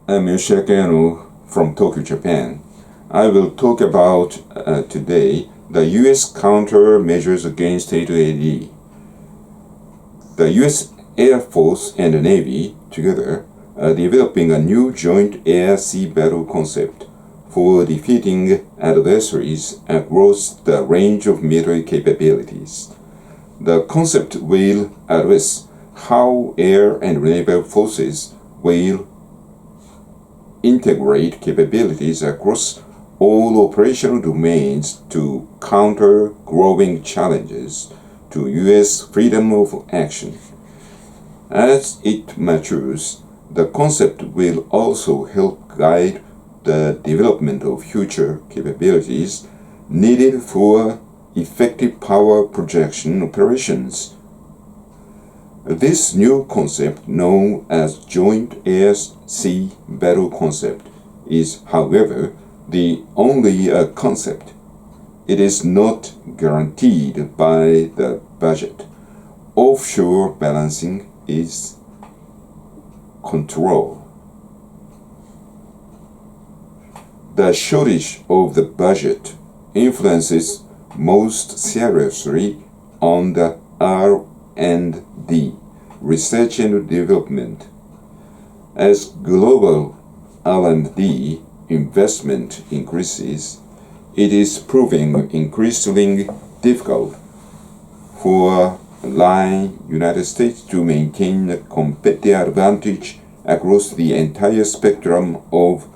I'm Yoshiki Ano from Tokyo, Japan. I will talk about today the U.S. countermeasures against A2AD. The U.S. Air Force and the Navy together are developing a new joint air-sea battle concept for defeating adversaries across the range of military capabilities. The concept will address how air and naval forces will integrate capabilities across all operational domains to counter growing challenges to U.S. freedom of action. As it matures, the concept will also help guide the development of future capabilities needed for effective power projection operations. This new concept, known as Joint Air-Sea Battle Concept, is, however, the only concept. It is not guaranteed by the budget. Offshore balancing is controlled. The shortage of the budget influences most seriously on the R&D, research and development. As global R&D investment increases, it is proving increasingly difficult for the United States to maintain a competitive advantage across the entire spectrum of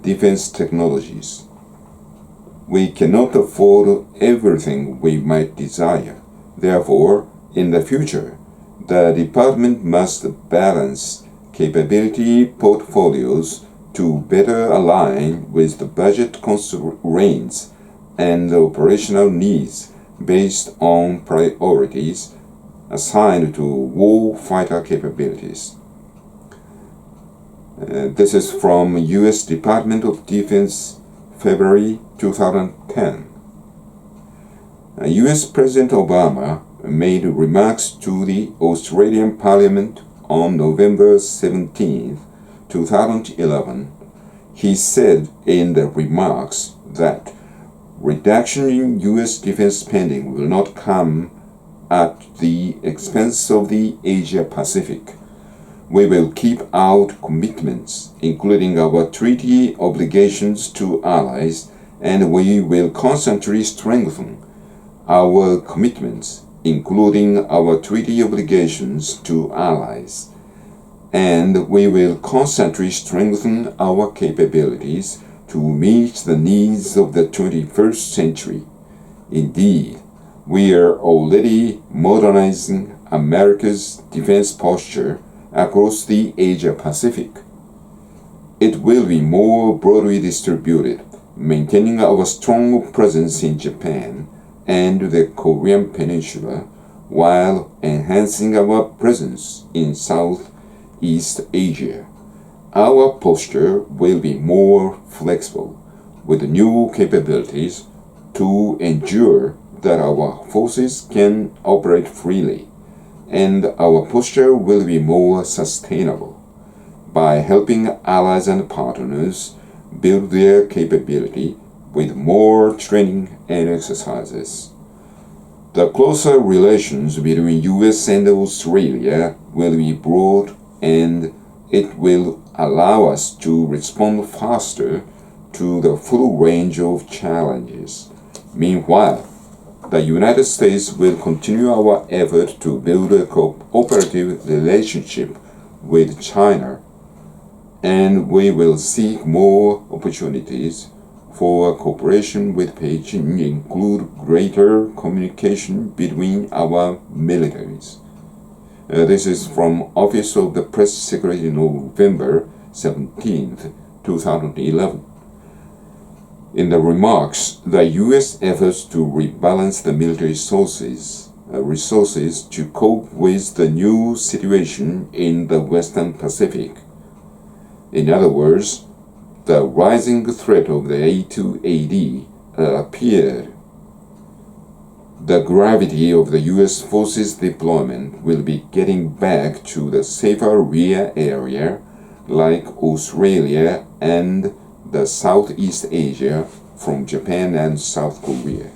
defense technologies. We cannot afford everything we might desire. Therefore, in the future, the department must balance capability portfolios to better align with the budget constraints and operational needs based on priorities assigned to war fighter capabilities. This is from U.S. Department of Defense, February 2010. U.S. President Obama made remarks to the Australian Parliament on November 17, 2011. He said in the remarks that reduction in U.S. defense spending will not come at the expense of the Asia-Pacific. We will keep our commitments, including our treaty obligations to allies, and we will constantly strengthen our commitments, including our treaty obligations to allies, and we will constantly strengthen our capabilities to meet the needs of the 21st century. Indeed, we are already modernizing America's defense posture across the Asia-Pacific. It will be more broadly distributed, maintaining our strong presence in Japan and the Korean Peninsula, while enhancing our presence in Southeast Asia. Our posture will be more flexible, with new capabilities to ensure that our forces can operate freely, and our posture will be more sustainable by helping allies and partners build their capability with more training and exercises. The closer relations between US and Australia will be broad, and it will allow us to respond faster to the full range of challenges. Meanwhile, the United States will continue our effort to build a cooperative relationship with China, and we will seek more opportunities for cooperation with Beijing, include greater communication between our militaries. This is from Office of the Press Secretary, November 17, 2011. In the remarks, the U.S. efforts to rebalance the military resources to cope with the new situation in the Western Pacific. In other words, the rising threat of the A2AD appeared. The gravity of the U.S. forces deployment will be getting back to the safer rear area like Australia and the Southeast Asia from Japan and South Korea.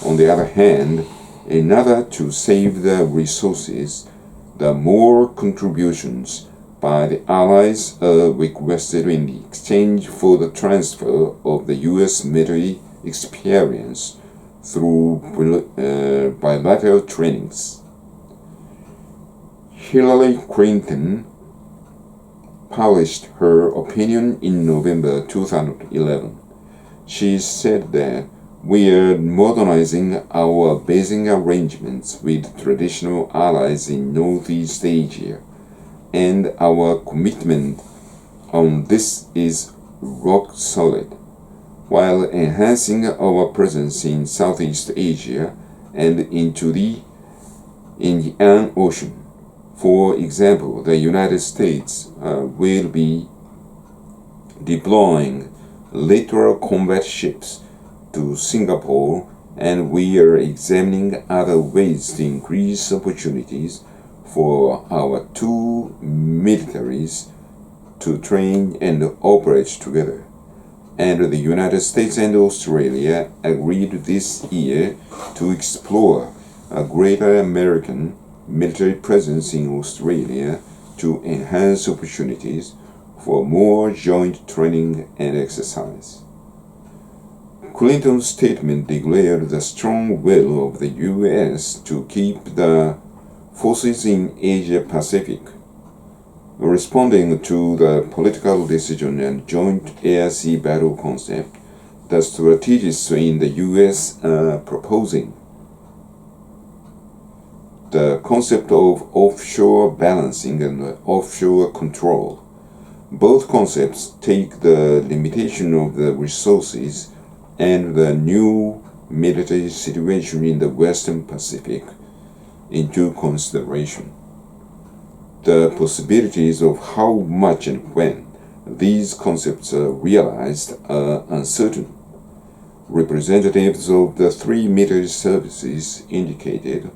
On the other hand, in order to save the resources, the more contributions by the Allies are requested in exchange for the transfer of the U.S. military experience through bilateral trainings. Hillary Clinton published her opinion in November 2011. She said that we are modernizing our basing arrangements with traditional allies in Northeast Asia, and our commitment on this is rock solid, while enhancing our presence in Southeast Asia and into the Indian Ocean. For example, the United States will be deploying littoral combat ships to Singapore, and we are examining other ways to increase opportunities for our two militaries to train and operate together. And the United States and Australia agreed this year to explore a greater American military presence in Australia to enhance opportunities for more joint training and exercise. Clinton's statement declared the strong will of the U.S. to keep the forces in Asia-Pacific. Responding to the political decision and joint air-sea battle concept, the strategists in the U.S. are proposing the concept of offshore balancing and offshore control. Both concepts take the limitation of the resources and the new military situation in the Western Pacific into consideration. The possibilities of how much and when these concepts are realized are uncertain. Representatives of the three military services indicated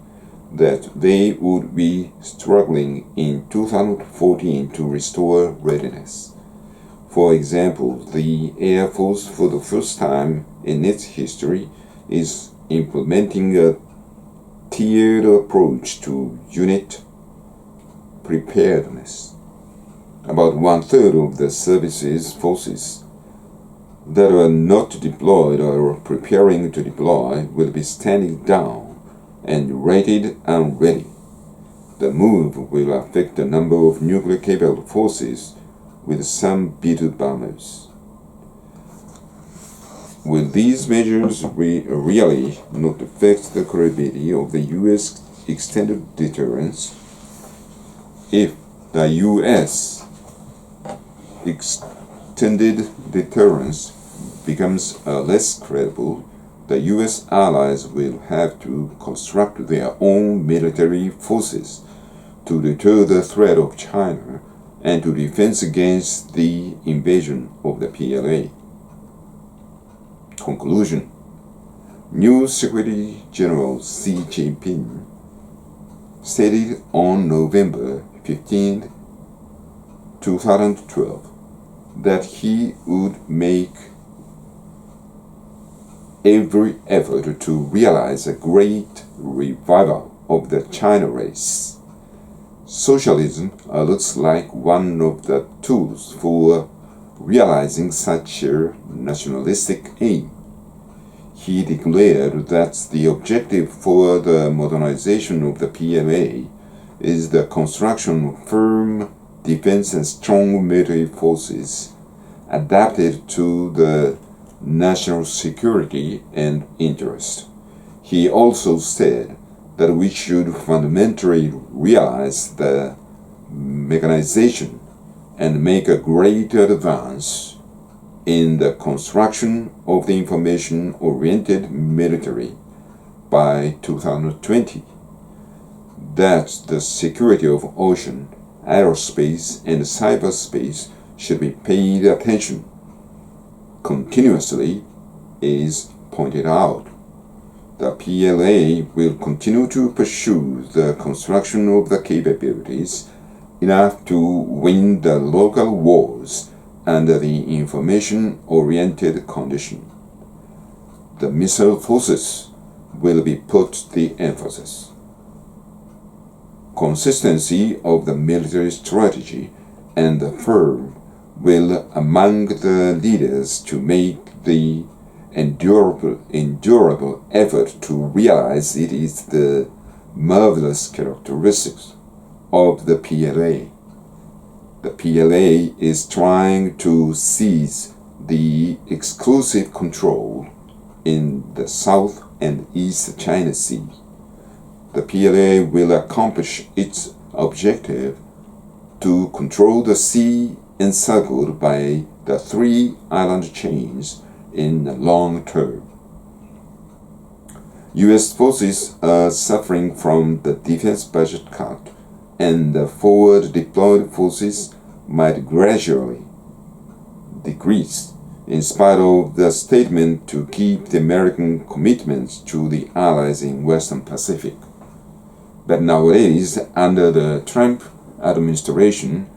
that they would be struggling in 2014 to restore readiness. For example, the Air Force, for the first time in its history, is implementing a tiered approach to unit preparedness. About one-third of the service's forces that are not deployed or preparing to deploy will be standing down and rated unready. The move will affect the number of nuclear-capable forces, with some B-2 bombers. Will these measures really not affect the credibility of the U.S. extended deterrence? If the U.S. extended deterrence becomes less credible, the U.S. allies will have to construct their own military forces to deter the threat of China and to defend against the invasion of the PLA. Conclusion. New Secretary General Xi Jinping stated on November 15, 2012, that he would make every effort to realize a great revival of the China race. Socialism looks like one of the tools for realizing such a nationalistic aim. He declared that the objective for the modernization of the PLA is the construction of firm defense and strong military forces adapted to the national security and interest. He also said that we should fundamentally realize the mechanization and make a great advance in the construction of the information-oriented military by 2020. That the security of ocean, aerospace, and cyberspace should be paid attention continuously is pointed out. The PLA will continue to pursue the construction of the capabilities enough to win the local wars under the information-oriented condition. The missile forces will be put the emphasis. Consistency of the military strategy and the firm will among the leaders to make the endurable effort to realize it is the marvelous characteristics of the PLA. The PLA is trying to seize the exclusive control in the South and East China Sea. The PLA will accomplish its objective to control the sea encircled by the three island chains in the long term. U.S. forces are suffering from the defense budget cut, and the forward deployed forces might gradually decrease in spite of the statement to keep the American commitments to the allies in Western Pacific. But nowadays, under the Trump administration,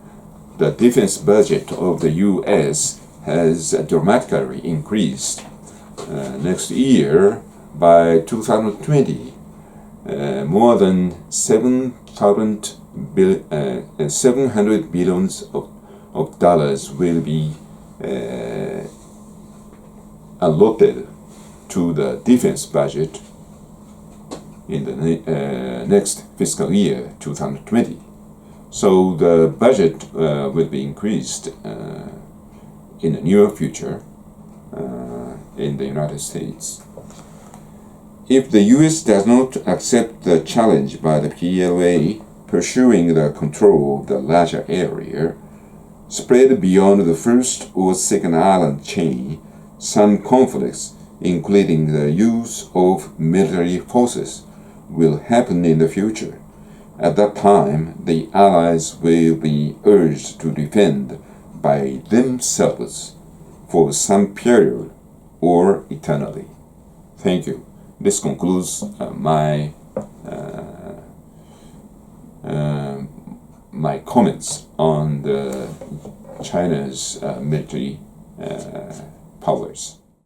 the defense budget of the U.S. has dramatically increased. Next year, by 2020, more than 700 billions of dollars will be allotted to the defense budget in the next fiscal year, 2020. So the budget will be increased in the near future in the United States. If the U.S. does not accept the challenge by the PLA pursuing the control of the larger area, spread beyond the first or second island chain, some conflicts, including the use of military forces, will happen in the future. At that time, the Allies will be urged to defend by themselves for some period or eternally. Thank you. This concludes my comments on the China's military powers.